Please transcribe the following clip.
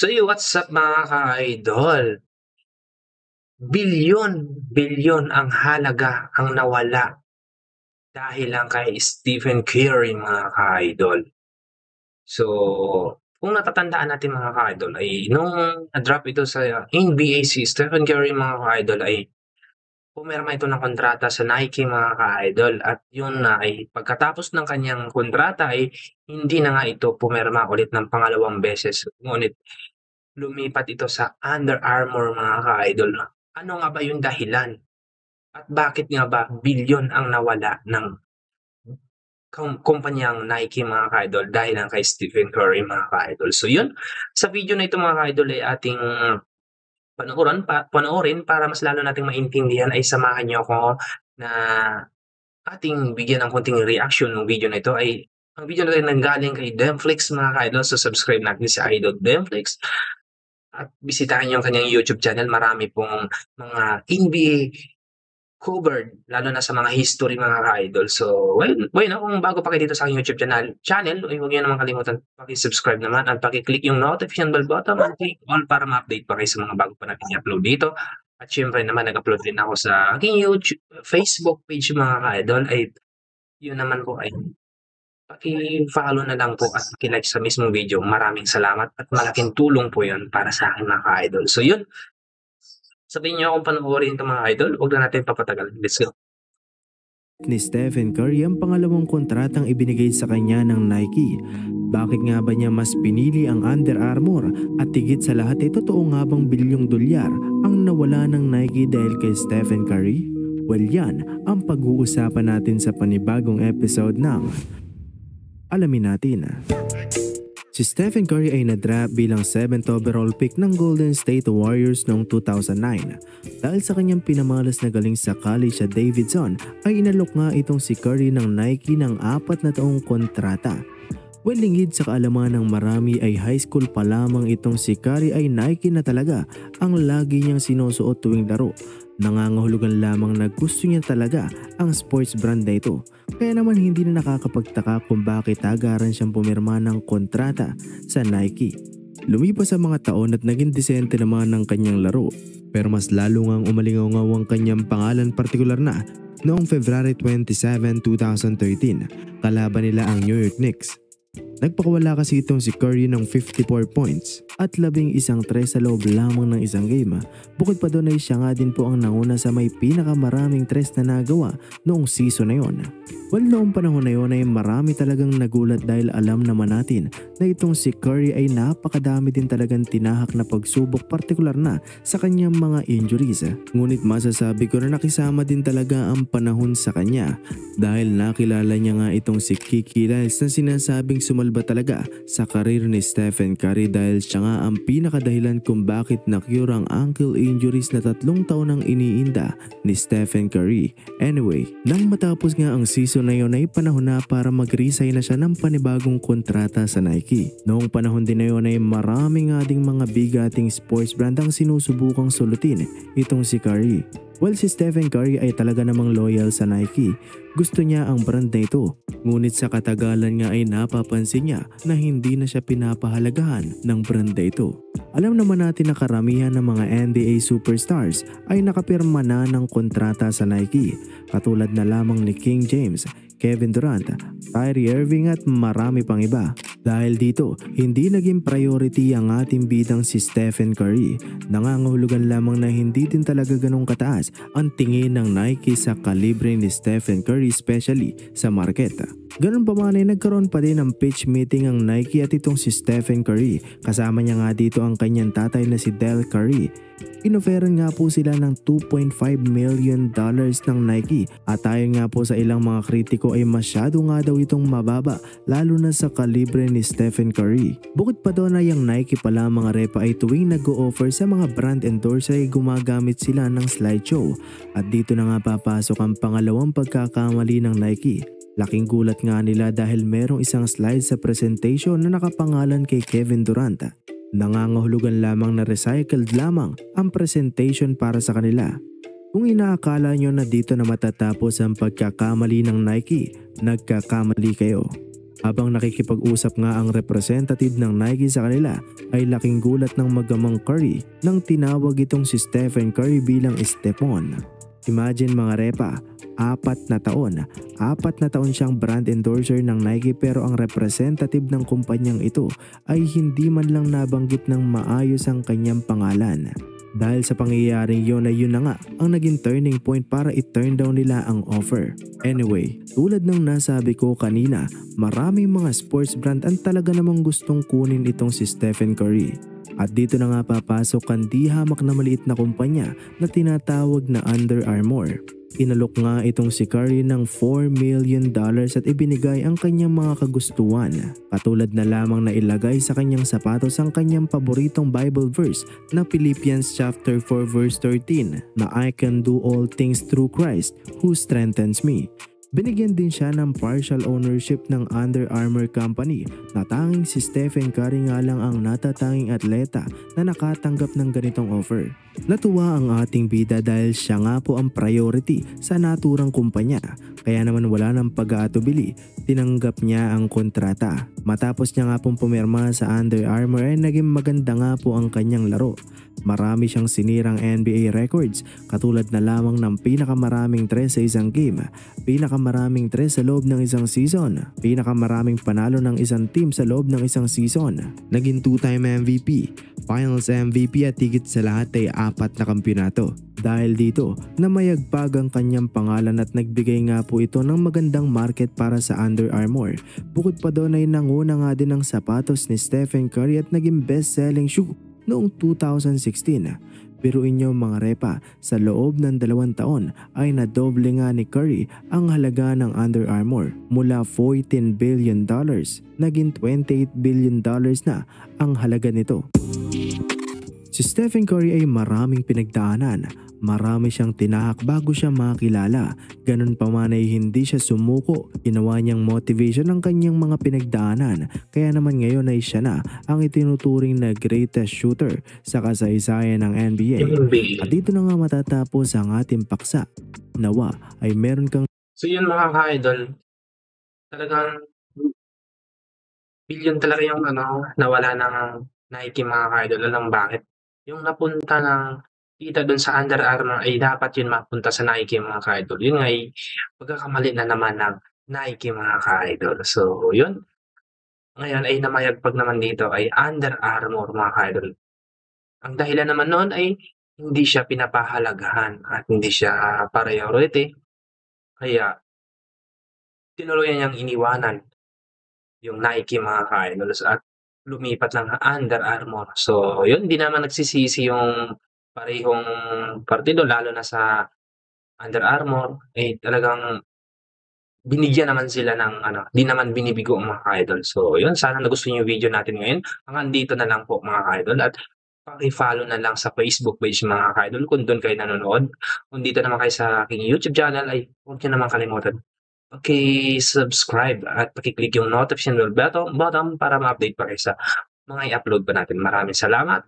So, what's up mga ka-idol? Bilyon ang halaga ang nawala dahil lang kay Stephen Curry mga ka-idol. So, kung natatandaan natin mga ka-idol ay nung na-drop ito sa NBA si Stephen Curry mga ka-idol ay pumirma ito ng kontrata sa Nike mga ka-idol at yun na ay pagkatapos ng kanyang kontrata ay hindi na nga ito pumirma ulit ng pangalawang beses. Ngunit lumipat ito sa Under Armour mga ka-idol. Ano nga ba yung dahilan? At bakit nga ba bilyon ang nawala ng kumpanyang Nike mga ka-idol dahil lang kay Stephen Curry mga ka-idol? So yun, sa video na ito mga ka-idol ay ating panoorin para mas lalo nating maintindihan ay samahan niyo ako na ating bigyan ng konting reaction ng video na ito ay ang video na ito ay nanggaling kay Demflix mga ka-idol. So subscribe natin si Idol Demflix at bisitahin niyo ang kanyang YouTube channel. Marami pong mga NBA covered, lalo na sa mga history mga ka-idol. So, bueno, kung bago pa kayo dito sa aking YouTube channel, ay huwag niyo naman kalimutan paki-subscribe naman at paki-click yung notification bell button at click all para ma-update pa kayo sa mga bago pa natin i-upload dito. At syempre naman, nag-upload din ako sa aking YouTube, Facebook page mga ka-idol. Ay, yun naman po ay paki-follow na lang po at paki-like sa mismong video. Maraming salamat at malaking tulong po yun para sa akin mga ka-idol. So yun, sabihin niyo akong panoorin ito mga idol, huwag na natin papatagal. Let's go. Ni Stephen Curry ang pangalawang kontratang ibinigay sa kanya ng Nike. Bakit nga ba niya mas pinili ang Under Armour at higit sa lahat ay totoo nga bang bilyong dolyar ang nawala ng Nike dahil kay Stephen Curry? Well, yan ang pag-uusapan natin sa panibagong episode ng Alamin Natin. Si Stephen Curry ay na-draft bilang 7th overall pick ng Golden State Warriors noong 2009. Dahil sa kanyang pinamalas na galing sa college sa Davidson ay inalok nga itong si Curry ng Nike ng 4 na taong kontrata. Well, lingid sa kaalaman ng marami ay high school pa lamang itong si Curry ay Nike na talaga ang lagi niyang sinusuot tuwing laro. Nangangahulugan lamang na gusto niya talaga ang sports brand na ito. Kaya naman hindi na nakakapagtaka kung bakit agaran siyang pumirma ng kontrata sa Nike. Lumipas ang mga taon at naging disente naman ng kanyang laro. Pero mas lalo ngang umalingaw ang kanyang pangalan partikular na noong February 27, 2013. Kalaban nila ang New York Knicks. Nagpakawala kasi itong si Curry ng 54 points at 11 tres sa loob lamang ng isang game. Bukod pa doon ay siya nga din po ang nanguna sa may pinakamaraming tres na nagawa noong season na yon. Well, noong panahon na yon ay marami talagang nagulat dahil alam naman natin na itong si Curry ay napakadami din talagang tinahak na pagsubok partikular na sa kanyang mga injuries. Ngunit masasabi ko na nakisama din talaga ang panahon sa kanya dahil nakilala niya nga itong si Kiki Rice na sinasabing sumalba talaga sa karir ni Stephen Curry dahil siya nga ang pinakadahilan kung bakit na-cure ang ankle injuries na 3 taon ang iniinda ni Stephen Curry. Anyway, nang matapos nga ang season na yon ay panahon na para mag-resign na siya ng panibagong kontrata sa Nike. Noong panahon din na yon ay marami nga ding mga bigating sports brand ang sinusubukang sulutin itong si Curry. Well, si Stephen Curry ay talaga namang loyal sa Nike. Gusto niya ang brand na ito. Ngunit sa katagalan nga ay napapansin niya na hindi na siya pinapahalagahan ng brand na ito. Alam naman natin na karamihan ng mga NBA superstars ay nakapirma na ng kontrata sa Nike. Katulad na lamang ni King James, Kevin Durant, Kyrie Irving at marami pang iba. Dahil dito, hindi naging priority ang ating bidang si Stephen Curry. Nangangahulugan lamang na hindi din talaga ganong kataas ang tingin ng Nike sa kalibre ni Stephen Curry, especially sa market. Ganun pa man ay nagkaroon pa din ng pitch meeting ang Nike at itong si Stephen Curry. Kasama niya nga dito ang kanyang tatay na si Del Curry. Inoferan nga po sila ng $2.5 million ng Nike at ayon nga po sa ilang mga kritiko ay masyado nga daw itong mababa lalo na sa kalibre ni Stephen Curry. Bukod pa doon ay ang Nike pala mga repa ay tuwing nag-o-offer sa mga brand endorser ay gumagamit sila ng slideshow at dito na nga papasok ang pangalawang pagkakamali ng Nike. Laking gulat nga nila dahil merong isang slide sa presentation na nakapangalan kay Kevin Durant. Nangangahulugan lamang na recycled lamang ang presentation para sa kanila. Kung inaakala nyo na dito na matatapos ang pagkakamali ng Nike, nagkakamali kayo. Habang nakikipag-usap nga ang representative ng Nike sa kanila ay laking gulat ng magamang Curry nang tinawag itong si Stephen Curry bilang Stepon. Imagine mga repa, 4 na taon siyang brand endorser ng Nike pero ang representative ng kumpanyang ito ay hindi man lang nabanggit ng maayos ang kanyang pangalan. Dahil sa pangyayaring yun ay yun na nga ang naging turning point para i-turn down nila ang offer. Anyway, tulad ng nasabi ko kanina, maraming mga sports brand ang talaga namang gustong kunin itong si Stephen Curry. At dito na nga papasok ang di hamak na maliit na kumpanya na tinatawag na Under Armour. Inalok nga itong si Curry ng $4 million at ibinigay ang kanyang mga kagustuhan. Katulad na lamang na ilagay sa kanyang sapatos ang kanyang paboritong Bible verse na Philippians chapter 4 verse 13 na I can do all things through Christ who strengthens me. Binigyan din siya ng partial ownership ng Under Armour Company na tanging si Stephen Curry nga lang ang natatanging atleta na nakatanggap ng ganitong offer. Natuwa ang ating bida dahil siya nga po ang priority sa naturang kumpanya. Kaya naman wala ng pag-aatubili, tinanggap niya ang kontrata. Matapos niya nga pong pumirma sa Under Armour ay naging maganda nga po ang kanyang laro. Marami siyang sinirang NBA records katulad na lamang ng pinakamaraming 3 sa isang game, pinakamaraming 3 sa loob ng isang season, pinakamaraming panalo ng isang team sa loob ng isang season. Naging 2-time MVP, Finals MVP at higit sa lahat ay 4 na kampiyonato. Dahil dito, namayagpag ang kanyang pangalan at nagbigay nga po ito ng magandang market para sa Under Armour. Bukod pa doon ay nanguna nga din ang sapatos ni Stephen Curry at naging best-selling shoe noong 2016. Biruin niyo mga repa, sa loob ng 2 taon ay nadoble nga ni Curry ang halaga ng Under Armour mula $14 billion, naging $28 billion na ang halaga nito. Si Stephen Curry ay maraming pinagdaanan, marami siyang tinahak bago siya makilala. Ganun pa man ay hindi siya sumuko, ginawa niyang motivation ang kanyang mga pinagdaanan. Kaya naman ngayon ay siya na ang itinuturing na greatest shooter sa kasaysayan ng NBA. At dito na nga matatapos ang ating paksa. Nawa ay meron kang... So yun mga ka-idol, talagang billion talaga yung nawala ng Nike mga ka-idol. Alam bakit? Yung napunta ng kita dun sa Under Armour ay dapat yun mapunta sa Nike mga ka-idol. Yun nga ay pagkakamali na naman ng Nike mga ka-idol. So yun, ngayon ay namayagpag naman dito ay Under Armour mga ka-idol. Ang dahilan naman noon ay hindi siya pinapahalagahan at hindi siya priority. Kaya tinuloy niyang iniwanan yung Nike mga ka-idol at lumipat lang sa Under Armour. So yun, di naman nagsisisi yung parehong partido lalo na sa Under Armour eh talagang binigyan naman sila ng di naman binibigo ang mga ka-idol. So yun, sana nagustuhan niyo yung video natin ngayon. Hanggang dito na lang po mga ka-idol at paki-follow na lang sa Facebook page mga ka-idol kung doon kayo nanonood. Kung dito naman kayo sa aking YouTube channel ay huwag niyo naman kalimutan subscribe at paki-click yung notification bell button para ma-update pa kayo sa mga i-upload pa natin. Maraming salamat.